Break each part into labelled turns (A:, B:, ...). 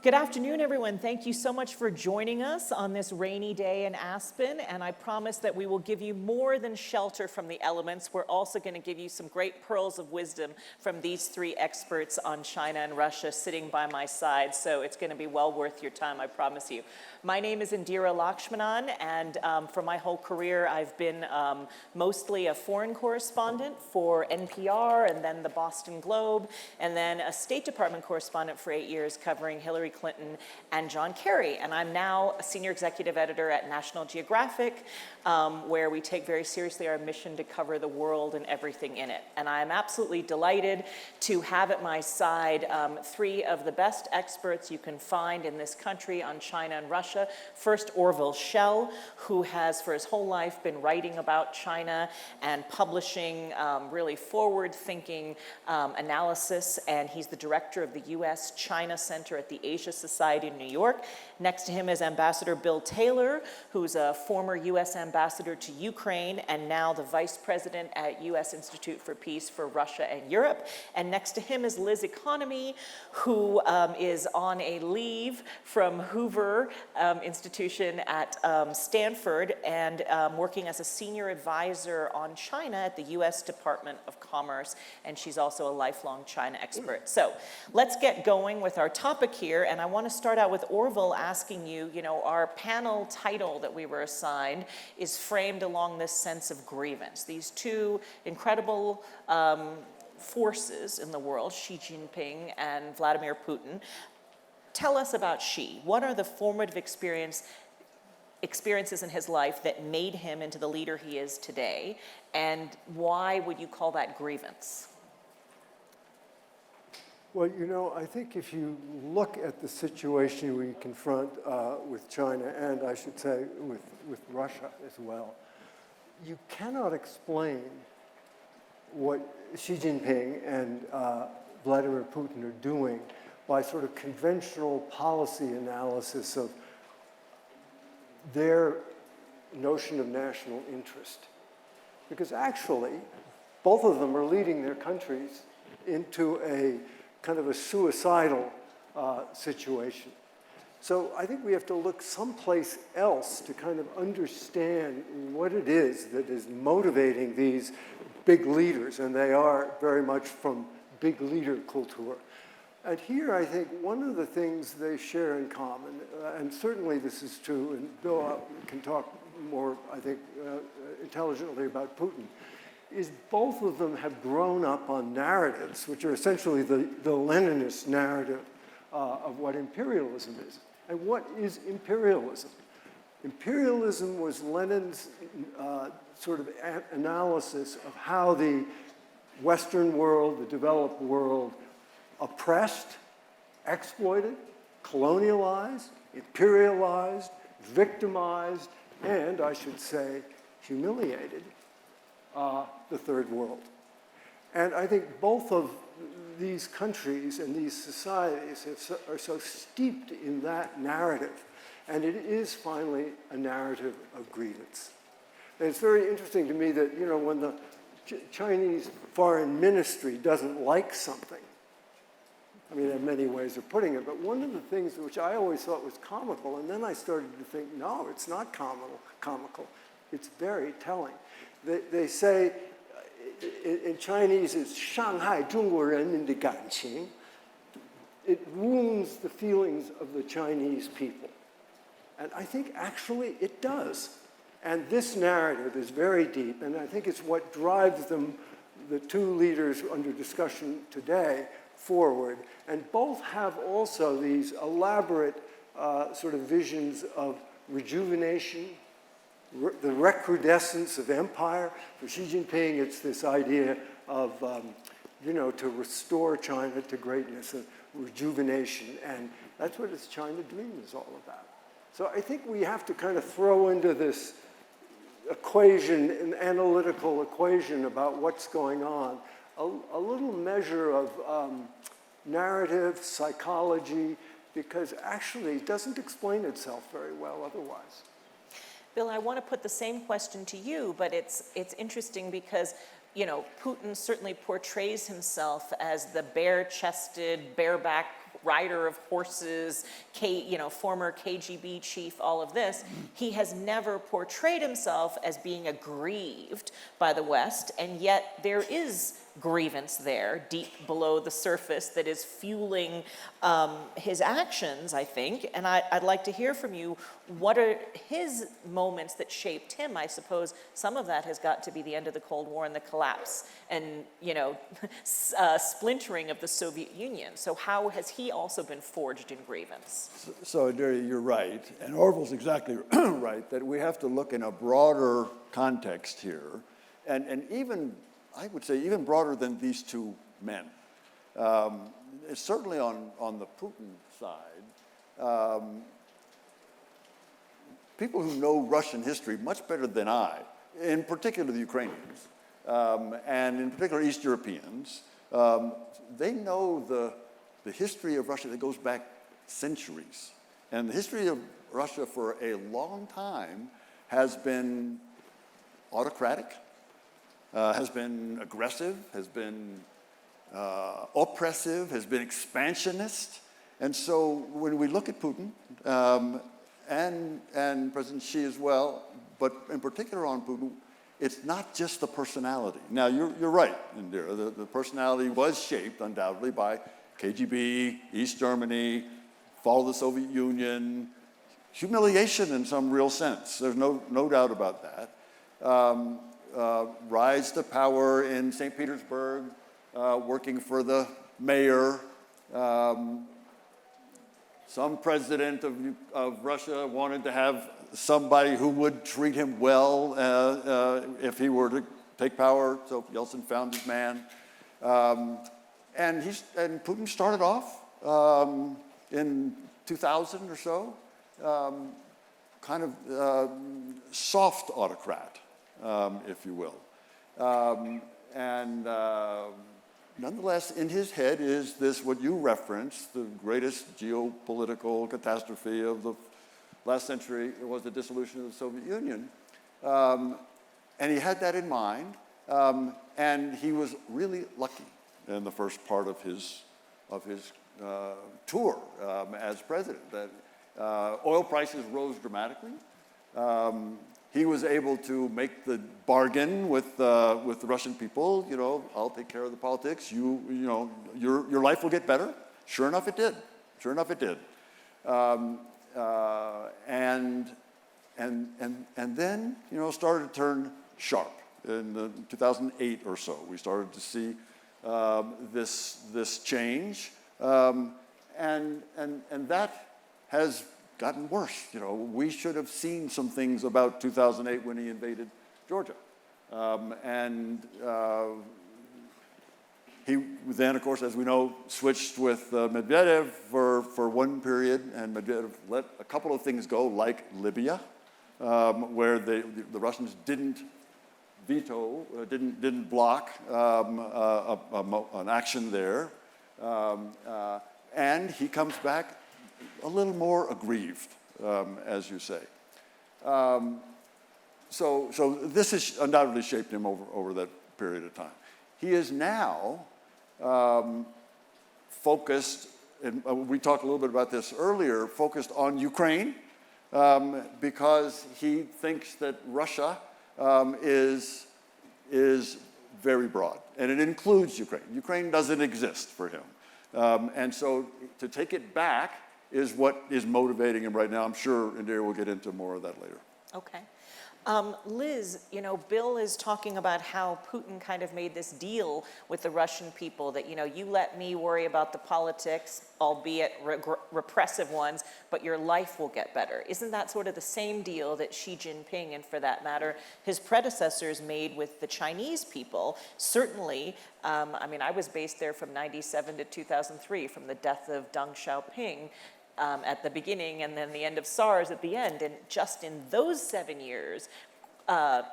A: Good afternoon, everyone. Thank you so much for joining us on this rainy day in Aspen, and I promise that we will give you more than shelter from the elements. We're also going to give you some great pearls of wisdom from these three experts on China and Russia sitting by my side, so it's going to be well worth your time, I promise you. My name is Indira Lakshmanan, and for my whole career, I've been mostly a foreign correspondent for NPR, and then the Boston Globe, and then a State Department correspondent for 8 years covering Hillary Clinton and John Kerry. And I'm now a senior executive editor at National Geographic, where we take very seriously our mission to cover the world and everything in it. And I'm absolutely delighted to have at my side three of the best experts you can find in this country on China and Russia. First, Orville Schell, who has for his whole life been writing about China and publishing really forward-thinking analysis, and he's the director of the U.S. China Center at the Asia Society in New York. Next to him is Ambassador Bill Taylor, who's a former U.S. ambassador to Ukraine and now the vice president at U.S. Institute for Peace for Russia and Europe. And next to him is Liz Economy, who is on a leave from Hoover Institution at Stanford and working as a senior advisor on China at the U.S. Department of Commerce, and she's also a lifelong China expert. So let's get going with our topic here, and I want to start out with Orville asking you, our panel title that we were assigned is framed along this sense of grievance. These two incredible forces in the world, Xi Jinping and Vladimir Putin. Tell us about Xi. What are the formative experiences in his life that made him into the leader he is today, and why would you call that grievance?
B: Well, I think if you look at the situation we confront with China, and I should say with Russia as well, you cannot explain what Xi Jinping and Vladimir Putin are doing by sort of conventional policy analysis of their notion of national interest. Because actually, both of them are leading their countries into a kind of a suicidal situation. So I think we have to look someplace else to kind of understand what it is that is motivating these big leaders, and they are very much from big leader culture. And here I think one of the things they share in common, and certainly this is true, and Bill can talk more, I think, intelligently about Putin, is both of them have grown up on narratives, which are essentially the Leninist narrative of what imperialism is. And what is imperialism? Imperialism was Lenin's sort of analysis of how the Western world, the developed world, oppressed, exploited, colonialized, imperialized, victimized, and I should say, humiliated the third world. And I think both of these countries and these societies are so steeped in that narrative, and it is finally a narrative of grievance. And it's very interesting to me that, when the Chinese foreign ministry doesn't like something, I mean, there are many ways of putting it, but one of the things which I always thought was comical, and then I started to think, no, it's not comical. It's very telling. They say, in Chinese, it's 伤害中国人民的感情. It wounds the feelings of the Chinese people. And I think actually it does. And this narrative is very deep, and I think it's what drives them, the two leaders under discussion today, forward. And both have also these elaborate sort of visions of rejuvenation, the recrudescence of empire. For Xi Jinping, it's this idea of, to restore China to greatness, and rejuvenation. And that's what his China dream is all about. So I think we have to kind of throw into this equation, an analytical equation about what's going on, a little measure of narrative, psychology, because actually it doesn't explain itself very well otherwise.
A: Bill, I want to put the same question to you, but it's interesting because, Putin certainly portrays himself as the bare-chested, bareback rider of horses, former KGB chief, all of this. He has never portrayed himself as being aggrieved by the West, and yet there is grievance there, deep below the surface, that is fueling his actions, I think. And I'd like to hear from you, what are his moments that shaped him? I suppose some of that has got to be the end of the Cold War and the collapse and, splintering of the Soviet Union. So how has he also been forged in grievance?
C: So, Indira, you're right, and Orville's exactly right, that we have to look in a broader context here, and even, I would say, even broader than these two men. Certainly on the Putin side, people who know Russian history much better than I, in particular the Ukrainians, and in particular East Europeans, they know the history of Russia that goes back centuries. And the history of Russia for a long time has been autocratic, has been aggressive, has been oppressive, has been expansionist. And so when we look at Putin, and President Xi as well, but in particular on Putin, it's not just the personality. Now, you're right, Indira. The personality was shaped undoubtedly by KGB, East Germany, fall of the Soviet Union, humiliation in some real sense. There's no doubt about that. Rise to power in St. Petersburg, working for the mayor. Some president of Russia wanted to have somebody who would treat him well if he were to take power, so Yeltsin found his man. And Putin started off in 2000 or so, kind of soft autocrat, if you will. Nonetheless, in his head is this, what you referenced, the greatest geopolitical catastrophe of the last century. It was the dissolution of the Soviet Union. And he had that in mind. And he was really lucky in the first part of his tour as president. That oil prices rose dramatically. He was able to make the bargain with the Russian people. I'll take care of the politics. Your life will get better. Sure enough, it did. And then started to turn sharp in 2008 or so. We started to see this change, and that has gotten worse. We should have seen some things about 2008 when he invaded Georgia. He then, of course, as we know, switched with Medvedev for one period, and Medvedev let a couple of things go, like Libya, where the Russians didn't veto, didn't block an action there. And he comes back a little more aggrieved, as you say. So this has undoubtedly shaped him over that period of time. He is now focused, and we talked a little bit about this earlier, focused on Ukraine, because he thinks that Russia is very broad, and it includes Ukraine. Ukraine doesn't exist for him. And so to take it back is what is motivating him right now. I'm sure Indira will get into more of that later.
A: Okay. Liz, Bill is talking about how Putin kind of made this deal with the Russian people that, you let me worry about the politics, albeit repressive ones, but your life will get better. Isn't that sort of the same deal that Xi Jinping, and for that matter, his predecessors made with the Chinese people? Certainly, I was based there from 97 to 2003, from the death of Deng Xiaoping at the beginning and then the end of SARS at the end. And just in those 7 years,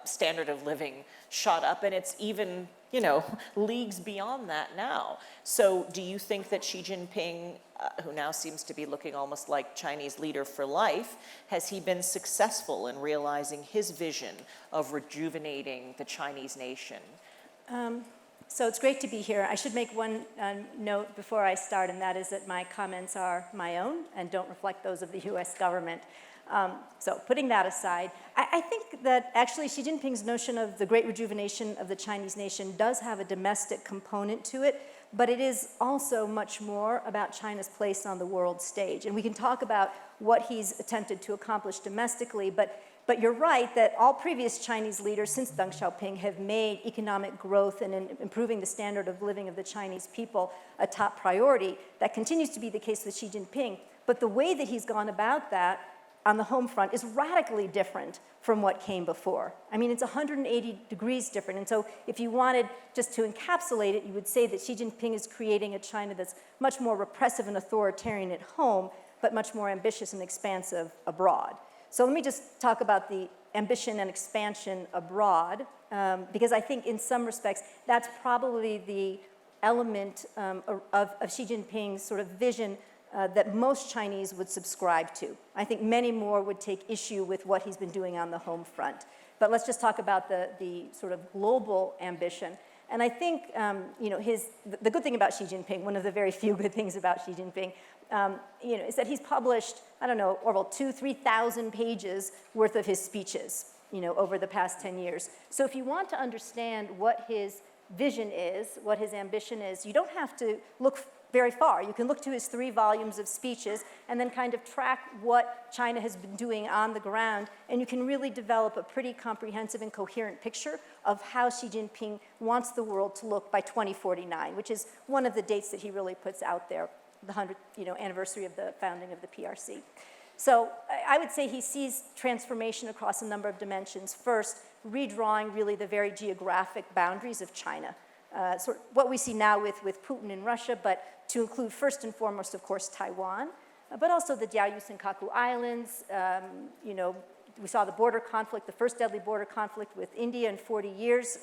A: standard of living shot up, and it's even, leagues beyond that now. So do you think that Xi Jinping, who now seems to be looking almost like Chinese leader for life, has he been successful in realizing his vision of rejuvenating the Chinese nation?
D: So it's great to be here. I should make one note before I start, and that is that my comments are my own and don't reflect those of the US government. So putting that aside, I think that actually Xi Jinping's notion of the great rejuvenation of the Chinese nation does have a domestic component to it, but it is also much more about China's place on the world stage. And we can talk about what he's attempted to accomplish domestically, but you're right that all previous Chinese leaders since Deng Xiaoping have made economic growth and improving the standard of living of the Chinese people a top priority. That continues to be the case with Xi Jinping. But the way that he's gone about that on the home front is radically different from what came before. I mean, it's 180 degrees different. And so if you wanted just to encapsulate it, you would say that Xi Jinping is creating a China that's much more repressive and authoritarian at home, but much more ambitious and expansive abroad. So let me just talk about the ambition and expansion abroad, because I think in some respects, that's probably the element of Xi Jinping's sort of vision that most Chinese would subscribe to. I think many more would take issue with what he's been doing on the home front. But let's just talk about the sort of global ambition. And I think the good thing about Xi Jinping, one of the very few good things about Xi Jinping, is that he's published, I don't know, Orville, 2,000-3,000 pages worth of his speeches, over the past 10 years. So if you want to understand what his vision is, what his ambition is, you don't have to look very far. You can look to his 3 volumes of speeches and then kind of track what China has been doing on the ground, and you can really develop a pretty comprehensive and coherent picture of how Xi Jinping wants the world to look by 2049, which is one of the dates that he really puts out there, the 100th anniversary of the founding of the PRC. So I would say he sees transformation across a number of dimensions. First, redrawing really the very geographic boundaries of China. Sort of what we see now with Putin in Russia, but to include first and foremost, of course, Taiwan, but also the Diaoyu Senkaku Islands. We saw the border conflict, the first deadly border conflict with India in 40 years,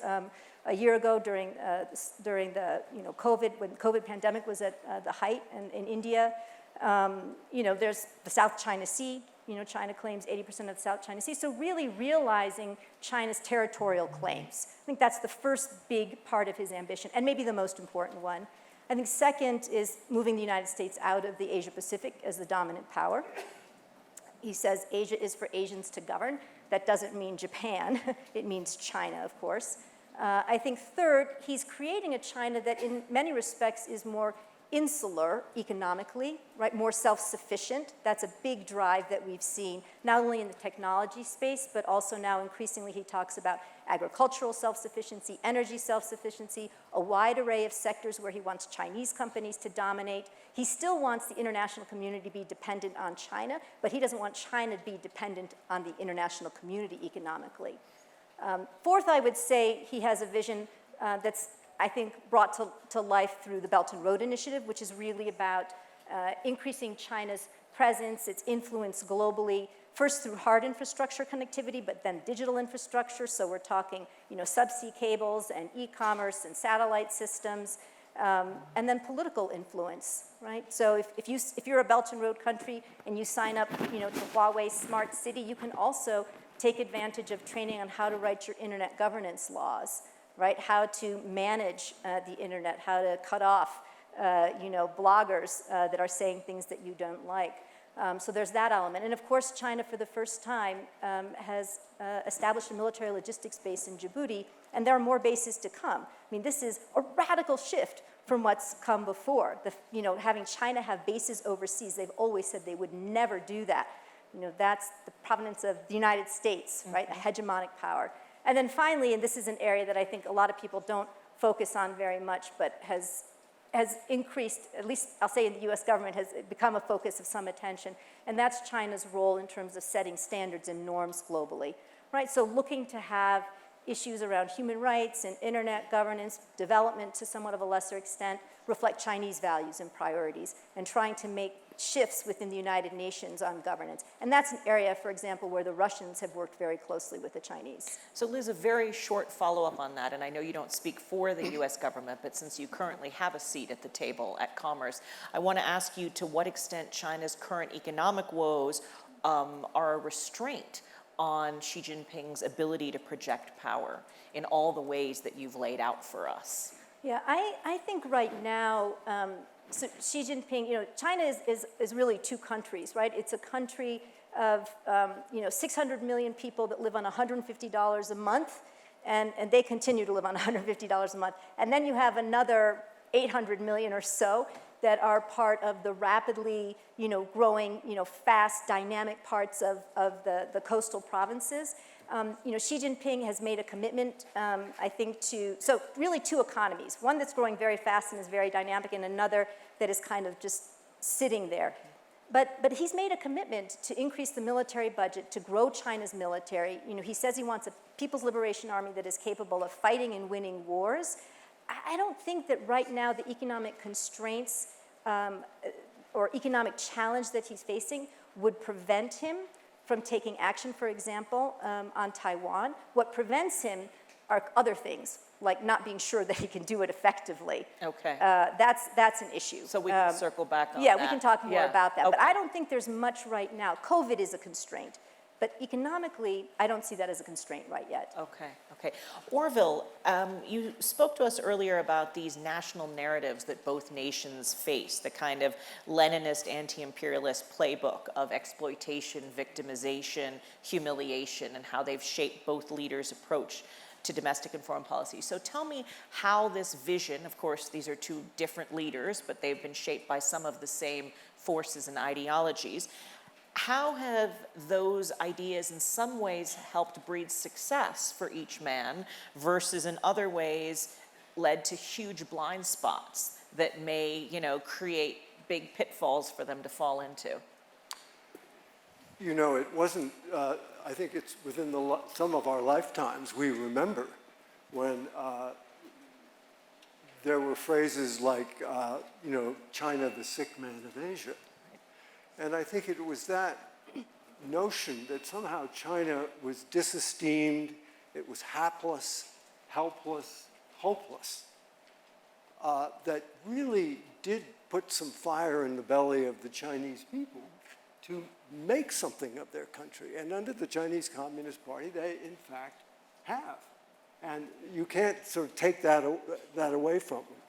D: a year ago during the COVID, when COVID pandemic was at the height in India. There's the South China Sea. China claims 80% of the South China Sea. So really realizing China's territorial claims. I think that's the first big part of his ambition, and maybe the most important one. I think second is moving the United States out of the Asia-Pacific as the dominant power. He says Asia is for Asians to govern. That doesn't mean Japan. It means China, of course. I think third, he's creating a China that in many respects is more insular economically, right? More self-sufficient. That's a big drive that we've seen, not only in the technology space, but also now increasingly he talks about agricultural self-sufficiency, energy self-sufficiency, a wide array of sectors where he wants Chinese companies to dominate. He still wants the international community to be dependent on China, but he doesn't want China to be dependent on the international community economically. Fourth, I would say he has a vision that's I think brought to life through the Belt and Road Initiative, which is really about increasing China's presence, its influence globally, first through hard infrastructure connectivity, but then digital infrastructure. So we're talking, subsea cables and e-commerce and satellite systems, and then political influence, right? So if you're a Belt and Road country and you sign up, to Huawei Smart City, you can also take advantage of training on how to write your internet governance laws. Right? How to manage the internet, how to cut off, bloggers that are saying things that you don't like. So there's that element. And of course, China, for the first time, has established a military logistics base in Djibouti, and there are more bases to come. I mean, this is a radical shift from what's come before. Having China have bases overseas, they've always said they would never do that. That's the provenance of the United States, right? A hegemonic power. And then finally, and this is an area that I think a lot of people don't focus on very much, but has increased, at least I'll say in the US government, has become a focus of some attention, and that's China's role in terms of setting standards and norms globally, right? So looking to have issues around human rights and internet governance, development to somewhat of a lesser extent, reflect Chinese values and priorities, and trying to make shifts within the United Nations on governance. And that's an area, for example, where the Russians have worked very closely with the Chinese.
A: So Liz, a very short follow-up on that, and I know you don't speak for the US government, but since you currently have a seat at the table at Commerce, I want to ask you to what extent China's current economic woes are a restraint on Xi Jinping's ability to project power in all the ways that you've laid out for us.
D: Yeah, I think right now, so Xi Jinping, China is really two countries, right? It's a country of, 600 million people that live on $150 a month, and they continue to live on $150 a month. And then you have another 800 million or so that are part of the rapidly, growing, fast, dynamic parts of the coastal provinces. Xi Jinping has made a commitment, I think, so really two economies, one that's growing very fast and is very dynamic, and another that is kind of just sitting there. But he's made a commitment to increase the military budget, to grow China's military. He says he wants a People's Liberation Army that is capable of fighting and winning wars. I don't think that right now the economic constraints or economic challenge that he's facing would prevent him from taking action, for example, on Taiwan. What prevents him are other things, like not being sure that he can do it effectively.
A: Okay.
D: That's an issue.
A: So we can circle back on
D: yeah,
A: that.
D: we can talk more about that.
A: Okay.
D: But I don't think there's much right now. COVID is a constraint. But economically, I don't see that as a constraint right yet.
A: Okay. Orville, you spoke to us earlier about these national narratives that both nations face, the kind of Leninist, anti-imperialist playbook of exploitation, victimization, humiliation, and how they've shaped both leaders' approach to domestic and foreign policy. So tell me how this vision, of course, these are two different leaders, but they've been shaped by some of the same forces and ideologies. How have those ideas in some ways helped breed success for each man versus in other ways led to huge blind spots that may, create big pitfalls for them to fall into?
B: It wasn't, I think it's within some of our lifetimes we remember when there were phrases like, China, the sick man of Asia. And I think it was that notion that somehow China was disesteemed, it was hapless, helpless, hopeless, that really did put some fire in the belly of the Chinese people to make something of their country. And under the Chinese Communist Party, they in fact have. And you can't sort of take that away from them.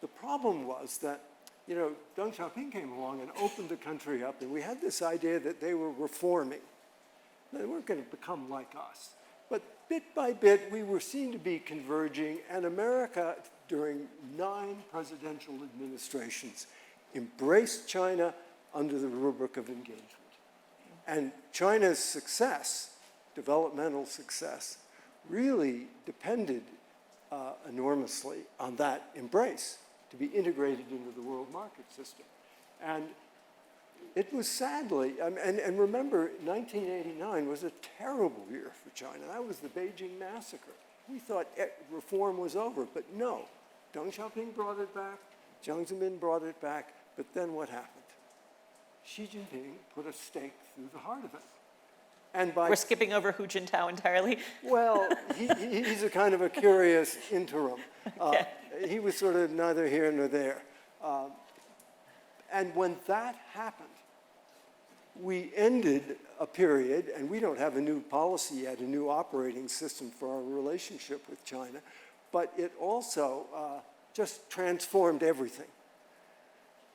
B: The problem was that Deng Xiaoping came along and opened the country up, and we had this idea that they were reforming. They weren't going to become like us. But bit by bit, we were seen to be converging, and America, during 9 presidential administrations, embraced China under the rubric of engagement. And China's success, developmental success, really depended enormously on that embrace, to be integrated into the world market system. And it was sadly, and remember, 1989 was a terrible year for China. That was the Beijing massacre. We thought reform was over, but no. Deng Xiaoping brought it back, Jiang Zemin brought it back, but then what happened? Xi Jinping put a stake through the heart of it. And
A: We're skipping over Hu Jintao entirely.
B: Well, he's a kind of a curious interim.
A: Okay.
B: He was sort of neither here nor there. And when that happened, we ended a period, and we don't have a new policy yet, a new operating system for our relationship with China, but it also just transformed everything.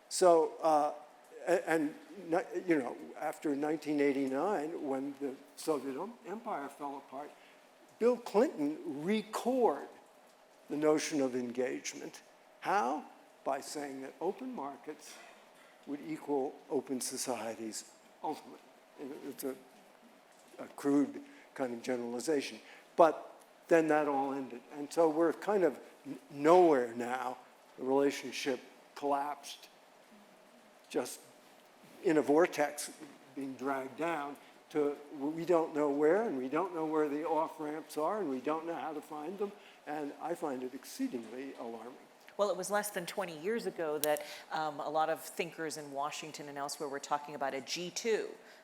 B: So, after 1989, when the Soviet Empire fell apart, Bill Clinton recored the notion of engagement. How? By saying that open markets would equal open societies ultimately. It's a crude kind of generalization. But then that all ended. And so we're kind of nowhere now. The relationship collapsed, just in a vortex being dragged down to we don't know where, and we don't know where the off-ramps are, and we don't know how to find them. And I find it exceedingly alarming.
A: Well, it was less than 20 years ago that a lot of thinkers in Washington and elsewhere were talking about a G2.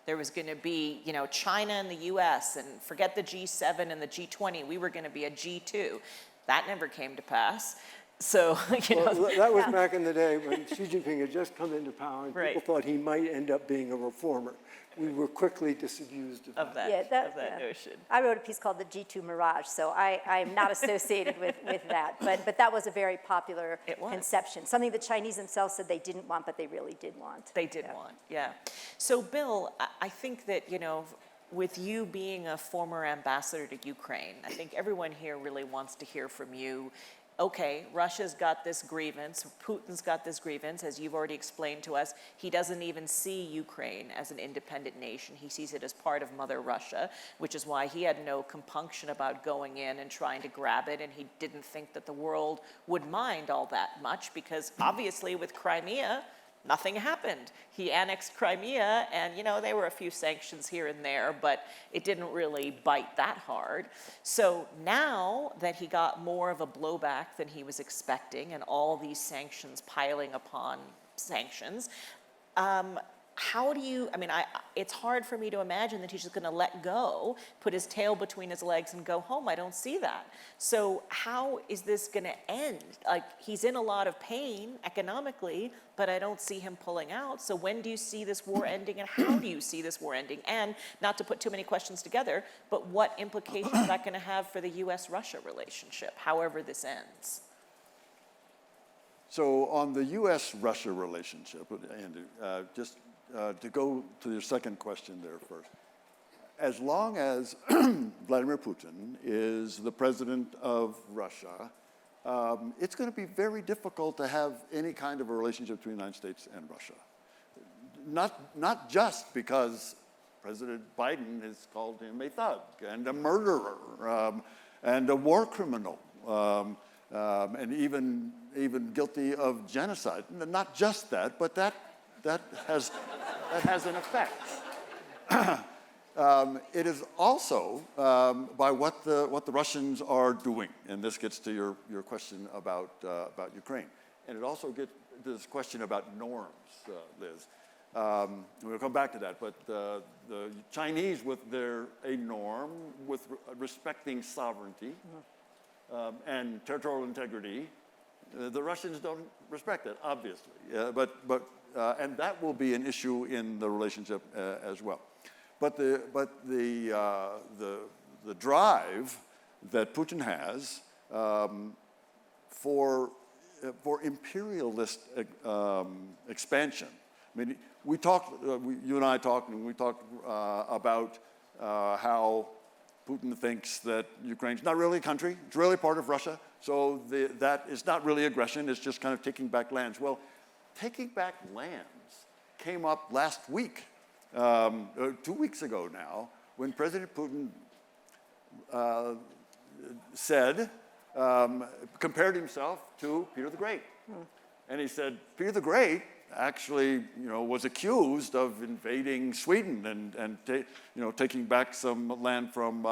A: There was going to be, China and the US, and forget the G7 and the G20, we were going to be a G2. That never came to pass. So, you know,
B: Well, that was back in the day when Xi Jinping had just come into power and
A: Right.
B: people thought he might end up being a reformer. We were quickly disabused of
A: of
B: that.
A: that, of that notion.
D: I wrote a piece called the G2 Mirage, so I'm not associated with that. But that was a very popular
A: It was.
D: conception, something the Chinese themselves said they didn't want, but they really did want.
A: They did want, yeah. So, Bill, I think that, you know, with you being a former ambassador to Ukraine, I think everyone here really wants to hear from you. Okay, Russia's got this grievance, Putin's got this grievance, as you've already explained to us. He doesn't even see Ukraine as an independent nation. He sees it as part of Mother Russia, which is why he had no compunction about going in and trying to grab it, and he didn't think that the world would mind all that much, because obviously with Crimea, nothing happened. He annexed Crimea, and you know, there were a few sanctions here and there, but it didn't really bite that hard. So now that he got more of a blowback than he was expecting, and all these sanctions piling upon sanctions, how do you, I mean, it's hard for me to imagine that he's just gonna let go, put his tail between his legs and go home. I don't see that. So how is this gonna end? Like, he's in a lot of pain economically, but I don't see him pulling out. So when do you see this war ending, and how do you see this war ending? And not to put too many questions together, but what implications is that gonna have for the US-Russia relationship, however this ends?
C: So on the U.S.-Russia relationship, Andrew, just to go to your second question there first. As long as Vladimir Putin is the president of Russia, it's going to be very difficult to have any kind of a relationship between the United States and Russia. Not just because President Biden has called him a thug and a murderer and a war criminal. And even guilty of genocide. Not just that, but that has an effect. It is also by what the Russians are doing, and this gets to your question about Ukraine, and it also gets to this question about norms, Liz. We'll come back to that, but the Chinese with a norm with respecting sovereignty. And territorial integrity, the Russians don't respect that, obviously. And that will be an issue in the relationship as well. But the drive that Putin has for imperialist expansion. I mean, we talked. You and I talked, and we talked about how Putin thinks that Ukraine's not really a country, it's really part of Russia, so that is not really aggression, it's just kind of taking back lands. Well, taking back lands came up last week, 2 weeks ago now, when President Putin compared himself to Peter the Great. And he said, Peter the Great actually, was accused of invading Sweden and taking back some land from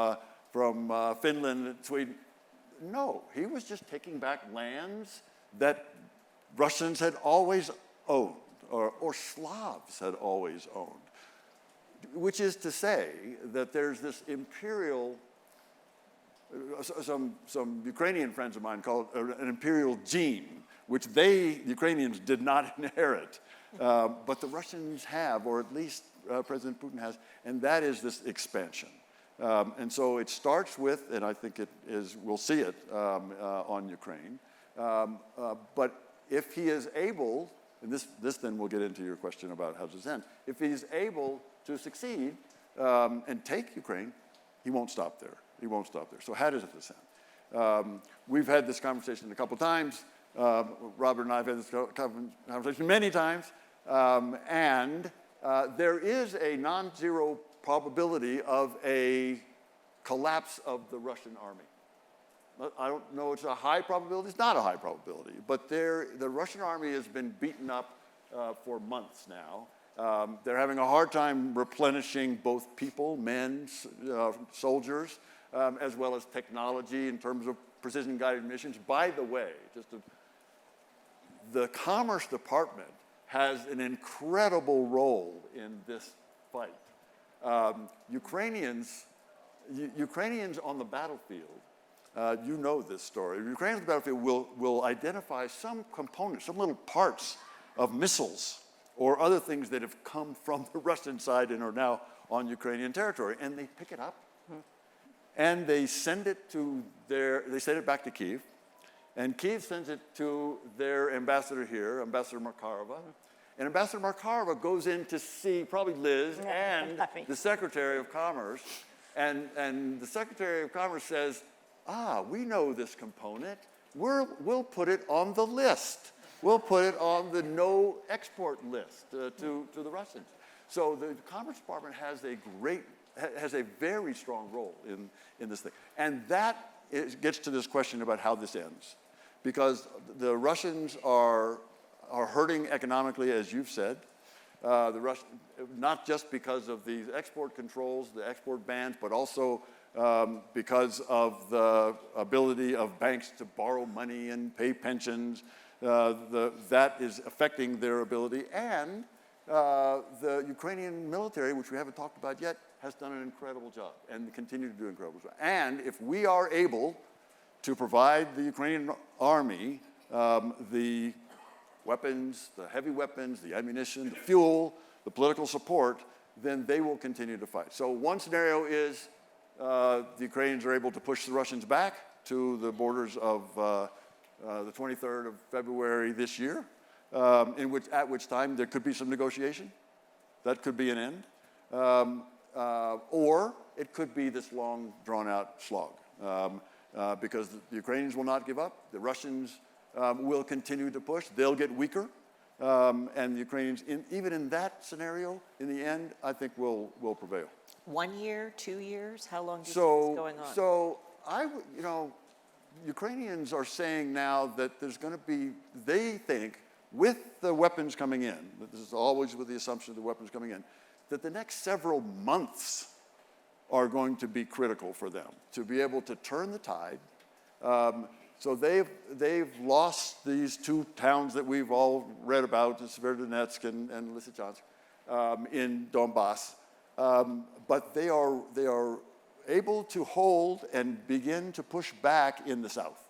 C: Finland and Sweden. No, he was just taking back lands that Russians had always owned, or Slavs had always owned. Which is to say that there's this imperial, some Ukrainian friends of mine call it an imperial gene, which the Ukrainians did not inherit, but the Russians have, or at least President Putin has, and that is this expansion. And so it starts with, and I think we'll see it on Ukraine, but if he is able, and this then we'll get into your question about how does this end, if he's able to succeed and take Ukraine, he won't stop there. He won't stop there. So how does this end? We've had this conversation a couple times. Robert and I have had this conversation many times, and there is a non-zero probability of a collapse of the Russian army. I don't know it's a high probability, it's not a high probability, but the Russian army has been beaten up for months now. They're having a hard time replenishing both people, men, soldiers, as well as technology in terms of precision-guided missions. By the way, the Commerce Department has an incredible role in this fight. Ukrainians on the battlefield You know this story. The Ukrainian battlefield will identify some components, some little parts of missiles or other things that have come from the Russian side and are now on Ukrainian territory, and they pick it up and they send it back to Kyiv, and Kyiv sends it to their ambassador here, Ambassador Markarova, and Ambassador Markarova goes in to see probably Liz and the Secretary of Commerce, and the Secretary of Commerce says, we know this component. We'll put it on the list. We'll put it on the no export list to the Russians. So the Commerce Department has a very strong role in this thing. And that gets to this question about how this ends. Because the Russians are hurting economically, as you've said. Not just because of these export controls, the export bans, but also because of the ability of banks to borrow money and pay pensions. That is affecting their ability. And the Ukrainian military, which we haven't talked about yet, has done an incredible job and continue to do an incredible job. And if we are able to provide the Ukrainian army the weapons, the heavy weapons, the ammunition, the fuel, the political support, then they will continue to fight. So one scenario is the Ukrainians are able to push the Russians back to the borders of the 23rd of February this year, at which time there could be some negotiation. That could be an end. Or it could be this long, drawn-out slog. Because the Ukrainians will not give up. The Russians will continue to push. They'll get weaker. And the Ukrainians, even in that scenario, in the end, I think will prevail.
A: 1 year, 2 years? How long do you think it's going on?
C: So Ukrainians are saying now that there's going to be, they think, with the weapons coming in, this is always with the assumption of the weapons coming in, that the next several months are going to be critical for them to be able to turn the tide. So they've lost these two towns that we've all read about, Severodonetsk and Lysychansk, in Donbass. But they are able to hold and begin to push back in the south.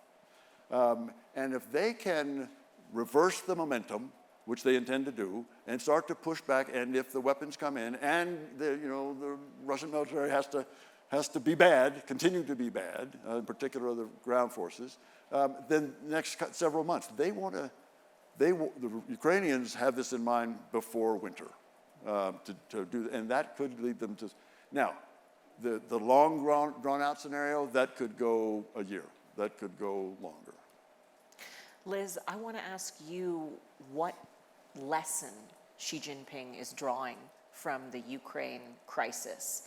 C: And if they can reverse the momentum, which they intend to do, and start to push back, and if the weapons come in, and the Russian military has to be bad, continue to be bad, in particular the ground forces, then next several months, the Ukrainians have this in mind before winter to do, and that could lead them to. Now, the long drawn out scenario, that could go a year, that could go longer.
A: Liz, I want to ask you what lesson Xi Jinping is drawing from the Ukraine crisis.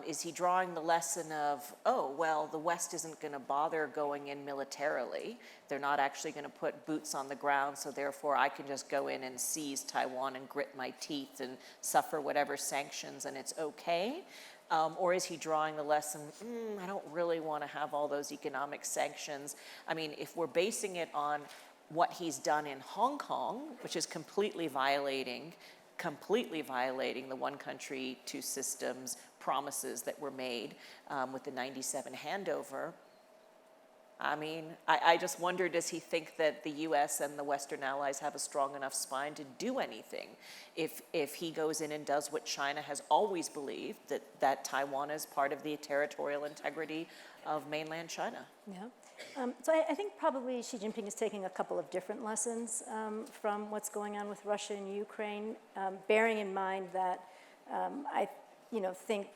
A: Is he drawing the lesson of, the West isn't going to bother going in militarily. They're not actually going to put boots on the ground, so therefore I can just go in and seize Taiwan and grit my teeth and suffer whatever sanctions and it's okay? Or is he drawing the lesson, I don't really want to have all those economic sanctions. I mean, if we're basing it on what he's done in Hong Kong, which is completely violating the one country, two systems promises that were made with the 97 handover. I mean, I just wonder, does he think that the US and the Western allies have a strong enough spine to do anything if he goes in and does what China has always believed, that Taiwan is part of the territorial integrity of mainland China?
D: Yeah. So I think probably Xi Jinping is taking a couple of different lessons from what's going on with Russia and Ukraine, bearing in mind that I think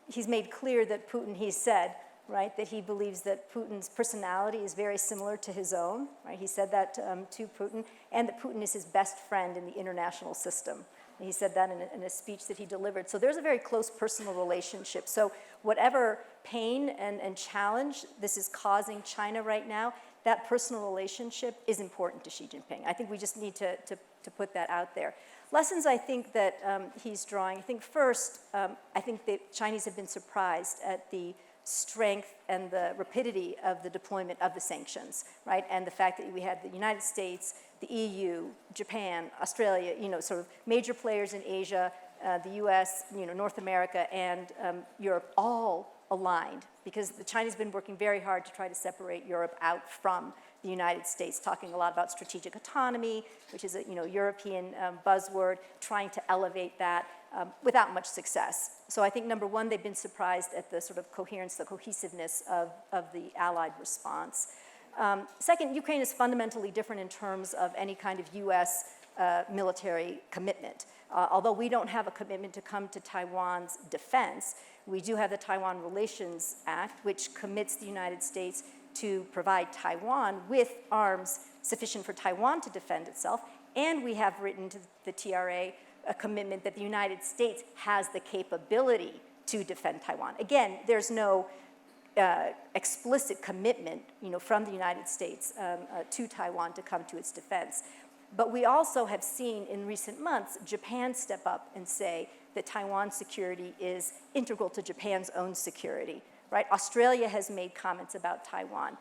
D: he's made clear that Putin, he said, right, that he believes that Putin's personality is very similar to his own, right? He said that to Putin, and that Putin is his best friend in the international system. And he said that in a speech that he delivered. So there's a very close personal relationship. So whatever pain and challenge this is causing China right now, that personal relationship is important to Xi Jinping. I think we just need to put that out there. Lessons I think that he's drawing, I think first, I think the Chinese have been surprised at the strength and the rapidity of the deployment of the sanctions, right? And the fact that we had the United States, the EU, Japan, Australia, sort of major players in Asia, the US, North America, and Europe, all aligned, because China's been working very hard to try to separate Europe out from the United States, talking a lot about strategic autonomy, which is a European buzzword, trying to elevate that without much success. So I think, number one, they've been surprised at the sort of coherence, the cohesiveness of the Allied response. Second, Ukraine is fundamentally different in terms of any kind of U.S. Military commitment. Although we don't have a commitment to come to Taiwan's defense, we do have the Taiwan Relations Act, which commits the United States to provide Taiwan with arms sufficient for Taiwan to defend itself, and we have written to the TRA a commitment that the United States has the capability to defend Taiwan. Again, there's no explicit commitment, from the United States to Taiwan to come to its defense. But we also have seen in recent months Japan step up and say that Taiwan's security is integral to Japan's own security, right? Australia has made comments about Taiwan.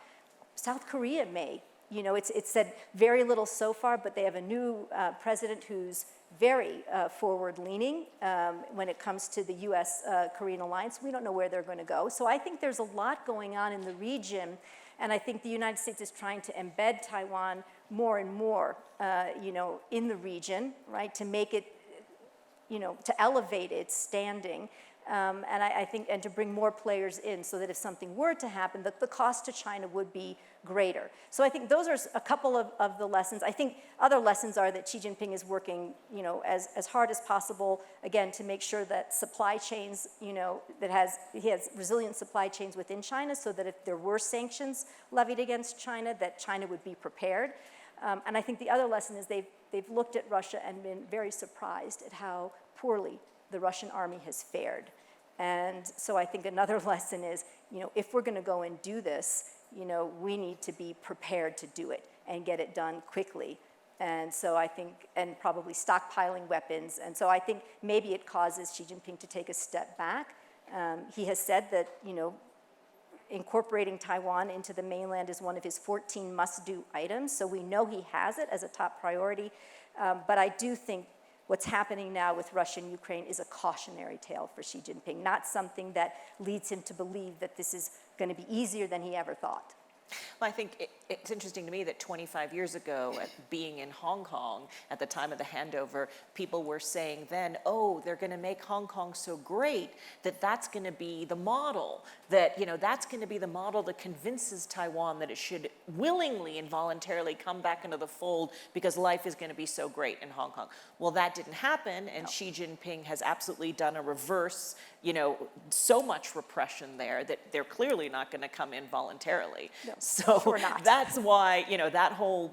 D: South Korea may. It's said very little so far, but they have a new president who's very forward-leaning when it comes to the U.S.-Korean alliance. We don't know where they're going to go. So I think there's a lot going on in the region, and I think the United States is trying to embed Taiwan more and more, in the region, right, to make it, to elevate its standing. And I think, and to bring more players in so that if something were to happen, that the cost to China would be greater. So I think those are a couple of the lessons. I think other lessons are that Xi Jinping is working, as hard as possible, again, to make sure that supply chains, he has resilient supply chains within China so that if there were sanctions levied against China, that China would be prepared. And I think the other lesson is they've looked at Russia and been very surprised at how poorly the Russian army has fared. And so I think another lesson is, if we're going to go and do this, we need to be prepared to do it and get it done quickly. And so I think, and probably stockpiling weapons. And so I think maybe it causes Xi Jinping to take a step back. He has said that, incorporating Taiwan into the mainland is one of his 14 must-do items. So we know he has it as a top priority. But I do think what's happening now with Russia and Ukraine is a cautionary tale for Xi Jinping, not something that leads him to believe that this is going to be easier than he ever thought.
A: Well, I think it's interesting to me that 25 years ago, being in Hong Kong at the time of the handover, people were saying then, oh, they're going to make Hong Kong so great that that's going to be the model, that, that's going to be the model that convinces Taiwan that it should willingly and voluntarily come back into the fold because life is going to be so great in Hong Kong. Well, that didn't happen, and no. Xi Jinping has absolutely done a reverse, so much repression there that they're clearly not going to come in voluntarily.
D: No,
A: so
D: sure not.
A: That's why, that whole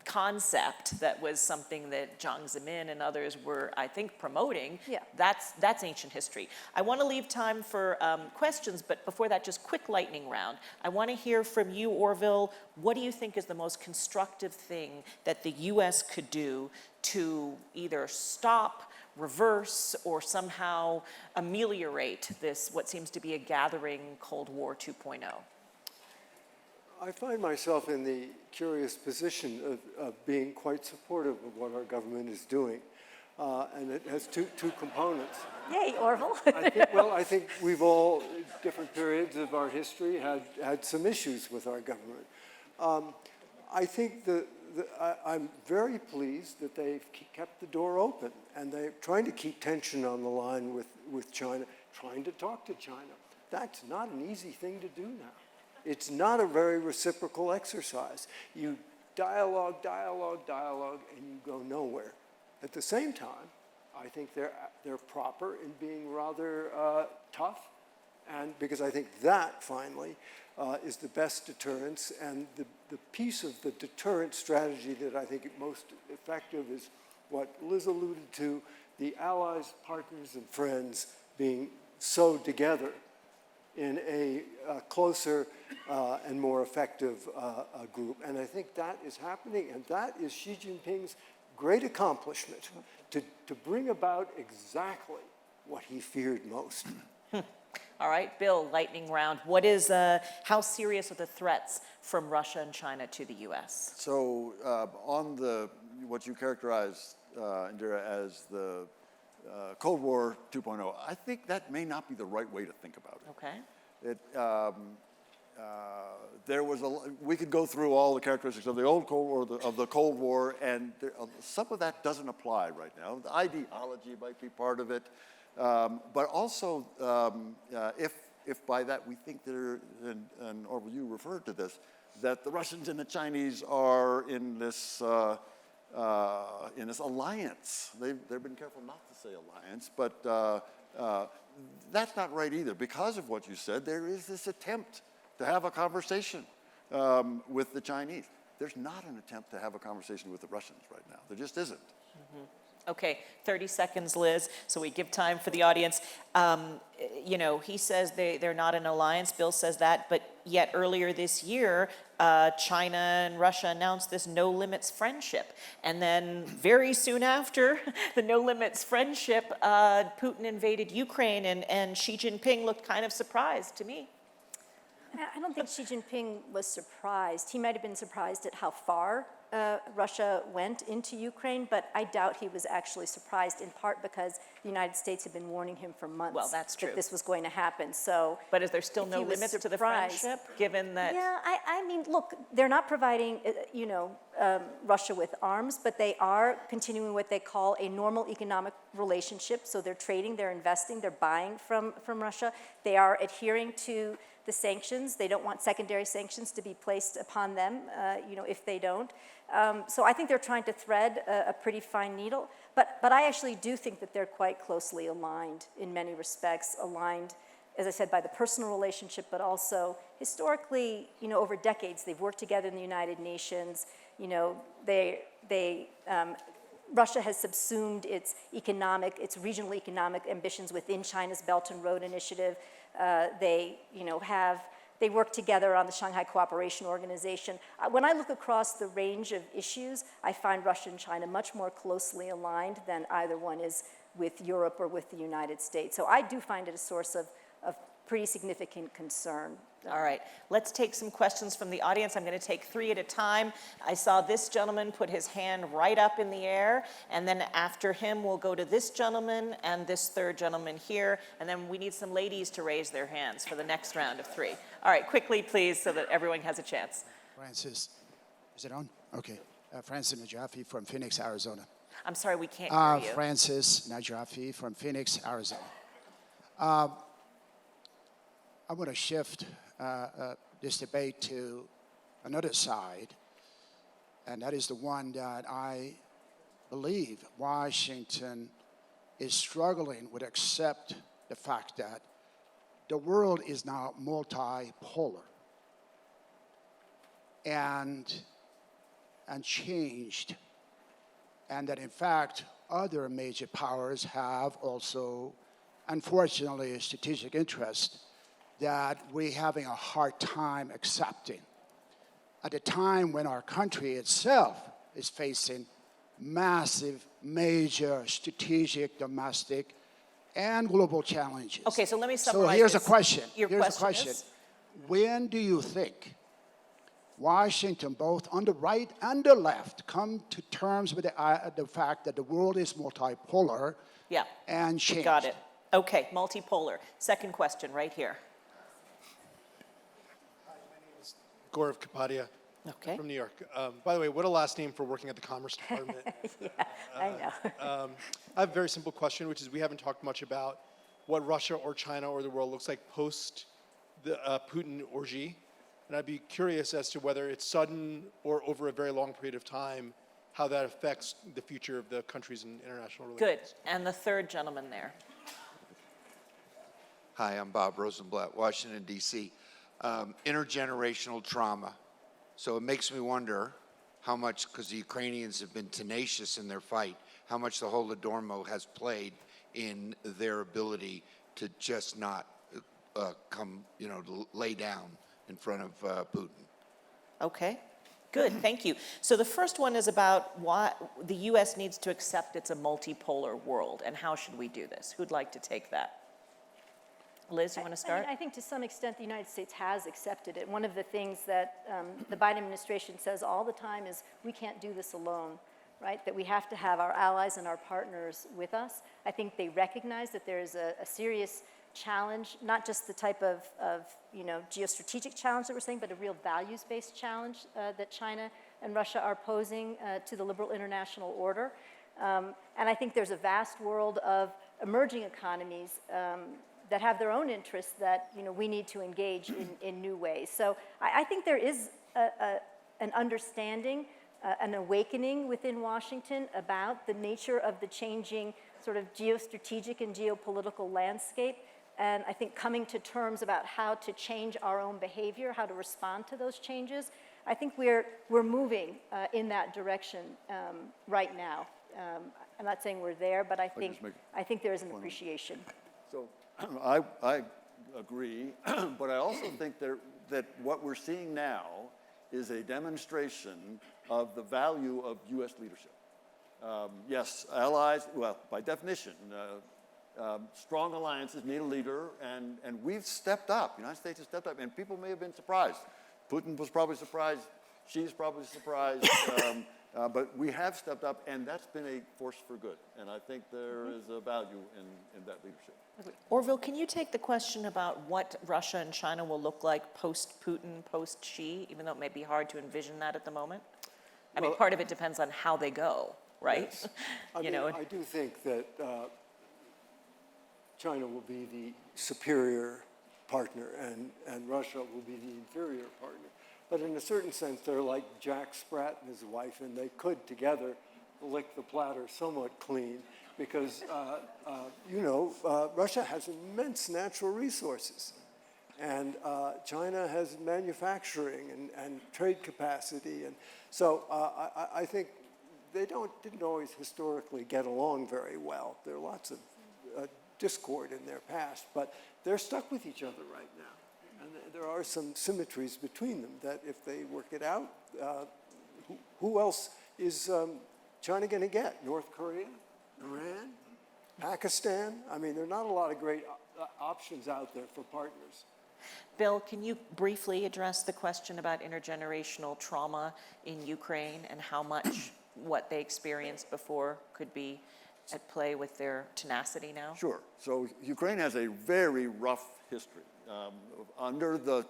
A: concept that was something that Jiang Zemin and others were, I think, promoting,
D: yeah.
A: That's ancient history. I want to leave time for questions, but before that, just quick lightning round. I want to hear from you, Orville. What do you think is the most constructive thing that the U.S. could do to either stop, reverse, or somehow ameliorate this, what seems to be a gathering Cold War 2.0?
B: I find myself in the curious position of being quite supportive of what our government is doing. And it has two components.
D: Yay, Orville.
B: I think we've all, different periods of our history, had some issues with our government. I think I'm very pleased that they've kept the door open, and they're trying to keep tension on the line with China, trying to talk to China. That's not an easy thing to do now. It's not a very reciprocal exercise. You dialogue, and you go nowhere. At the same time, I think they're proper in being rather tough, and because I think that, finally, is the best deterrence, and the piece of the deterrent strategy that I think is most effective is what Liz alluded to, the allies, partners, and friends being sewed together in a closer and more effective group. And I think that is happening, and that is Xi Jinping's great accomplishment, to bring about exactly what he feared most.
A: All right, Bill, lightning round. What is, how serious are the threats from Russia and China to the U.S.?
C: So on what you characterized, Indira, as the Cold War 2.0, I think that may not be the right way to think about it.
A: Okay.
C: There was we could go through all the characteristics of the old Cold War, of the Cold War, and some of that doesn't apply right now. The ideology might be part of it, but also if by that we think that, and Orville, you referred to this, that the Russians and the Chinese are in this alliance. They've been careful not to say alliance, but that's not right either. Because of what you said, there is this attempt to have a conversation with the Chinese. There's not an attempt to have a conversation with the Russians right now. There just isn't.
A: Mm-hmm. Okay, 30 seconds, Liz, so we give time for the audience. You know, he says they're not an alliance, Bill says that, but yet earlier this year, China and Russia announced this no limits friendship. And then very soon after the no limits friendship, Putin invaded Ukraine, and Xi Jinping looked kind of surprised to me.
D: I don't think Xi Jinping was surprised. He might have been surprised at how far Russia went into Ukraine, but I doubt he was actually surprised, in part because the United States had been warning him for months that this was going to happen. So,
A: but is there still no limits to the friendship, given that?
D: Yeah, I mean, look, they're not providing, Russia with arms, but they are continuing what they call a normal economic relationship. So they're trading, they're investing, they're buying from Russia. They are adhering to the sanctions. They don't want secondary sanctions to be placed upon them, if they don't. So I think they're trying to thread a pretty fine needle. But I actually do think that they're quite closely aligned in many respects, aligned, as I said, by the personal relationship, but also historically, over decades, they've worked together in the United Nations. Russia has subsumed its regional economic ambitions within China's Belt and Road Initiative. They work together on the Shanghai Cooperation Organization. When I look across the range of issues, I find Russia and China much more closely aligned than either one is with Europe or with the United States. So I do find it a source of pretty significant concern.
A: All right, let's take some questions from the audience. I'm going to take 3 at a time. I saw this gentleman put his hand right up in the air, and then after him, we'll go to this gentleman and this third gentleman here, and then we need some ladies to raise their hands for the next round of 3. All right, quickly, please, so that everyone has a chance.
E: Francis, is it on? Okay. Francis Najafi from Phoenix, Arizona.
A: I'm sorry, we can't hear you.
E: Francis Najafi from Phoenix, Arizona. I want to shift this debate to another side, and that is the one that I believe Washington is struggling with, accept the fact that the world is now multipolar and changed, and that in fact other major powers have also, unfortunately, a strategic interest that we're having a hard time accepting. At a time when our country itself is facing massive, major, strategic, domestic, and global challenges.
A: Okay, so let me summarize.
E: So here's
A: this.
E: a question.
A: Here's
E: a question.
A: is?
E: When do you think Washington, both on the right and the left, come to terms with the fact that the world is multipolar and changed?
A: Got it. Okay, multipolar. Second question right here.
F: Gaurav Kapadia from New York. By the way, what a last name for working at the Commerce Department.
D: I know.
F: I have a very simple question, which is we haven't talked much about what Russia or China or the world looks like post the Putin or Xi. And I'd be curious as to whether it's sudden or over a very long period of time, how that affects the future of the countries and international relations.
A: Good. And the third gentleman there.
G: Hi, I'm Bob Rosenblatt, Washington, D.C. Intergenerational trauma. So it makes me wonder how much, because the Ukrainians have been tenacious in their fight, how much the Holodomor has played in their ability to just not lay down in front of Putin.
A: Okay. Good, thank you. So the first one is about why the U.S. needs to accept it's a multipolar world, and how should we do this? Who'd like to take that? Liz, you want to start?
D: I think to some extent the United States has accepted it. One of the things that the Biden administration says all the time is we can't do this alone, right? That we have to have our allies and our partners with us. I think they recognize that there is a serious challenge, not just the type of geostrategic challenge that we're saying, but a real values-based challenge that China and Russia are posing to the liberal international order. And I think there's a vast world of emerging economies that have their own interests that we need to engage in new ways. So I think there is an understanding, an awakening within Washington about the nature of the changing sort of geostrategic and geopolitical landscape, and I think coming to terms about how to change our own behavior, how to respond to those changes. I think we're moving in that direction right now. I'm not saying we're there, but I think there is an appreciation.
C: So I agree, but I also think that what we're seeing now is a demonstration of the value of U.S. leadership. Yes, allies, well, by definition, strong alliances need a leader, and we've stepped up. The United States has stepped up, and people may have been surprised. Putin was probably surprised. Xi's probably surprised. But we have stepped up, and that's been a force for good. And I think there is a value in that leadership.
A: Orville, can you take the question about what Russia and China will look like post-Putin, post-Xi, even though it may be hard to envision that at the moment? I mean, part of it depends on how they go, right?
B: Yes. I do think that China will be the superior partner and Russia will be the inferior partner. But in a certain sense, they're like Jack Sprat and his wife, and they could together lick the platter somewhat clean because, Russia has immense natural resources. And China has manufacturing and trade capacity. And so I think they didn't always historically get along very well. There are lots of discord in their past, but they're stuck with each other right now. And there are some symmetries between them that if they work it out, who else is China going to get? North Korea? Iran? Pakistan? I mean, there are not a lot of great options out there for partners.
A: Bill, can you briefly address the question about intergenerational trauma in Ukraine and how much what they experienced before could be at play with their tenacity now?
C: Sure. So Ukraine has a very rough history under the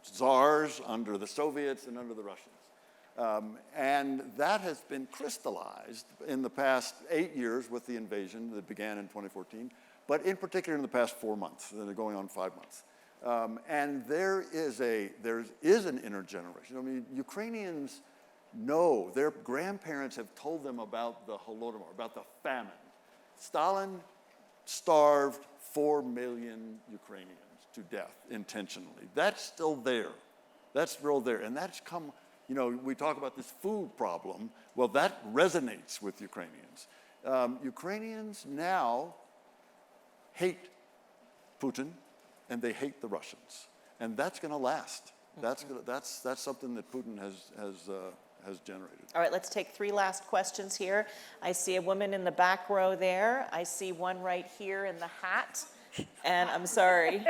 C: Tsars, under the Soviets, and under the Russians. And that has been crystallized in the past 8 years with the invasion that began in 2014, but in particular in the past 4 months, that are going on 5 months. And there is an intergeneration. I mean, Ukrainians know, their grandparents have told them about the Holodomor, about the famine. Stalin starved 4 million Ukrainians to death intentionally. That's still there. That's real there. And that's come, we talk about this food problem. Well, that resonates with Ukrainians. Ukrainians now hate Putin and they hate the Russians. And that's going to last. That's something that Putin has generated.
A: All right, let's take 3 last questions here. I see a woman in the back row there. I see one right here in the hat. And I'm sorry.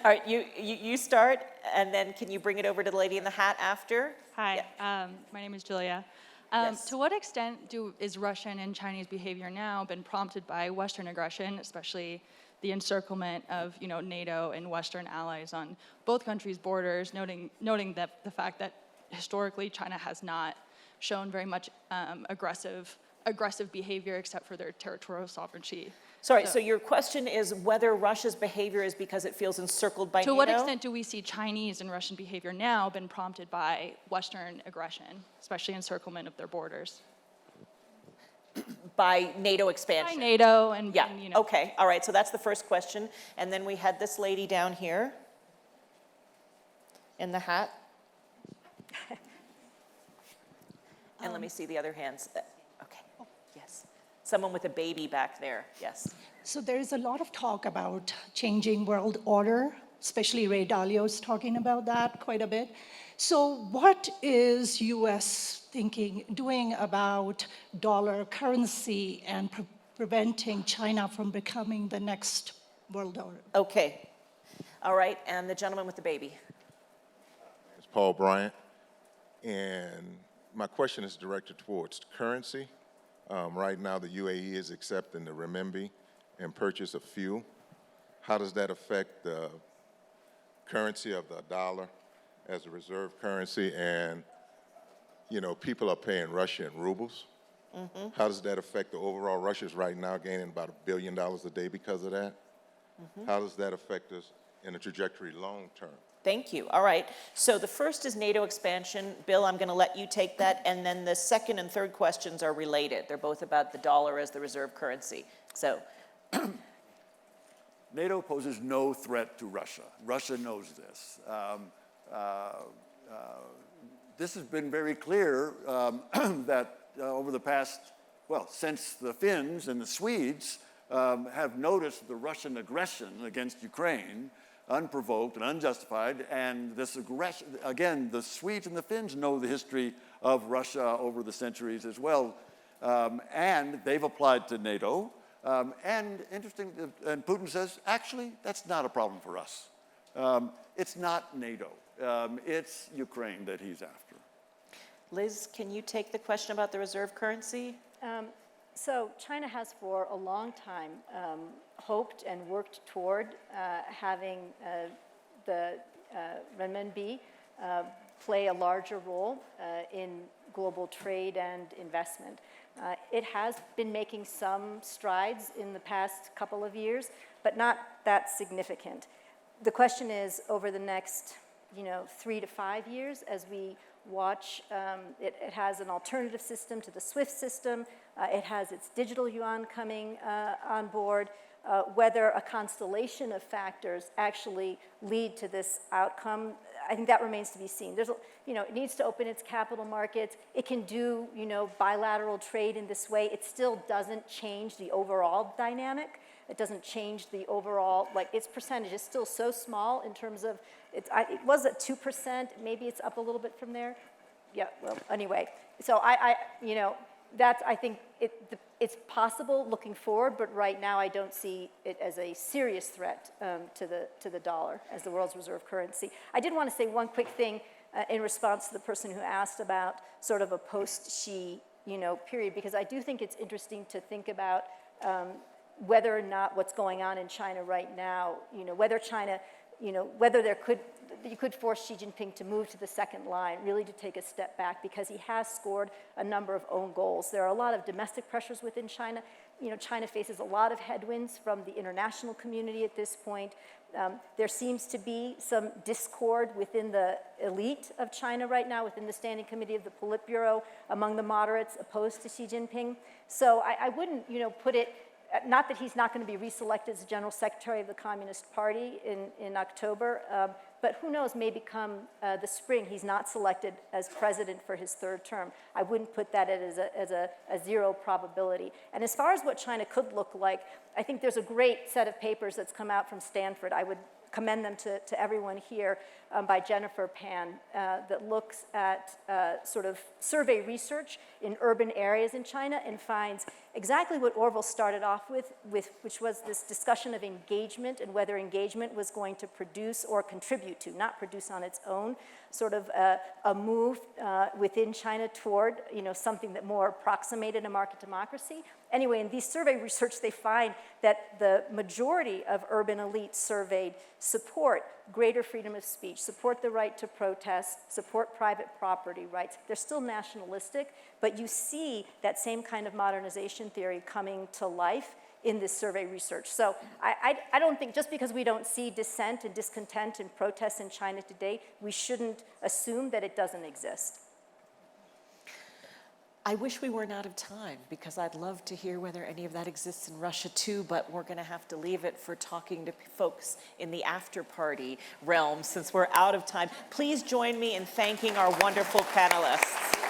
A: All right, you start, and then can you bring it over to the lady in the hat after?
H: Hi,
A: Yeah.
H: my name is Julia.
A: Yes.
H: To what extent is Russian and Chinese behavior now been prompted by Western aggression, especially the encirclement of NATO and Western allies on both countries' borders, noting that the fact that historically China has not shown very much aggressive behavior except for their territorial sovereignty.
A: Sorry, so your question is whether Russia's behavior is because it feels encircled by NATO?
H: To what extent do we see Chinese and Russian behavior now been prompted by Western aggression, especially encirclement of their borders?
A: By NATO expansion?
H: By NATO and,
A: Yeah,
H: and
A: okay, all right, so that's the first question. And then we had this lady down here in the hat. And let me see the other hands. Okay, yes. Someone with a baby back there, yes.
I: So there is a lot of talk about changing world order, especially Ray Dalio is talking about that quite a bit. So what is U.S. doing about dollar currency and preventing China from becoming the next world order?
A: Okay, all right, and the gentleman with the baby.
J: It's Paul Bryant, and my question is directed towards currency. Right now, the UAE is accepting the renminbi, and purchase of fuel? How does that affect the currency of the dollar as a reserve currency? And, you know, people are paying Russia in rubles. How does that affect the overall? Russia's right now gaining about $1 billion a day because of that. How does that affect us in a trajectory long term?
A: Thank you. All right. So the first is NATO expansion. Bill, I'm going to let you take that. And then the second and third questions are related. They're both about the dollar as the reserve currency. So
C: NATO poses no threat to Russia. Russia knows this. This has been very clear that over the past, well, since the Finns and the Swedes have noticed the Russian aggression against Ukraine, unprovoked and unjustified, and this aggression, again, the Swedes and the Finns know the history of Russia over the centuries as well, and they've applied to NATO, and interesting, and Putin says, actually, that's not a problem for us. It's not NATO, it's Ukraine that he's after.
A: Liz, can you take the question about the reserve currency?
D: So China has for a long time hoped and worked toward having the renminbi play a larger role in global trade and investment. It has been making some strides in the past couple of years, but not that significant. The question is, over the next 3 to 5 years, as we watch, it has an alternative system to the SWIFT system. It has its digital yuan coming on board. Whether a constellation of factors actually lead to this outcome, I think that remains to be seen. There's, it needs to open its capital markets. It can do, bilateral trade in this way. It still doesn't change the overall dynamic. It doesn't change the overall, its percentage is still so small in terms of, it was at 2%, maybe it's up a little bit from there. Yeah, well, anyway. So I think it's possible looking forward, but right now I don't see it as a serious threat to the dollar as the world's reserve currency. I did want to say one quick thing in response to the person who asked about sort of a post-Xi, period, because I do think it's interesting to think about whether or not what's going on in China right now, whether China, whether you could force Xi Jinping to move to the second line, really to take a step back, because he has scored a number of own goals. There are a lot of domestic pressures within China. China faces a lot of headwinds from the international community at this point. There seems to be some discord within the elite of China right now, within the Standing Committee of the Politburo, among the moderates opposed to Xi Jinping. So I wouldn't, put it, not that he's not going to be reselected as General Secretary of the Communist Party in October, but who knows, maybe come the spring he's not selected as president for his third term. I wouldn't put that as a zero probability. And as far as what China could look like, I think there's a great set of papers that's come out from Stanford. I would commend them to everyone here by Jennifer Pan that looks at sort of survey research in urban areas in China and finds exactly what Orville started off with, which was this discussion of engagement and whether engagement was going to produce or contribute to, not produce on its own, sort of a move within China toward something that more approximated a market democracy. Anyway, in these survey research, they find that the majority of urban elites surveyed support greater freedom of speech, support the right to protest, support private property rights. They're still nationalistic, but you see that same kind of modernization theory coming to life in this survey research. So I don't think, just because we don't see dissent and discontent and protests in China today, we shouldn't assume that it doesn't exist.
A: I wish we weren't out of time, because I'd love to hear whether any of that exists in Russia too, but we're going to have to leave it for talking to folks in the after-party realm since we're out of time. Please join me in thanking our wonderful panelists.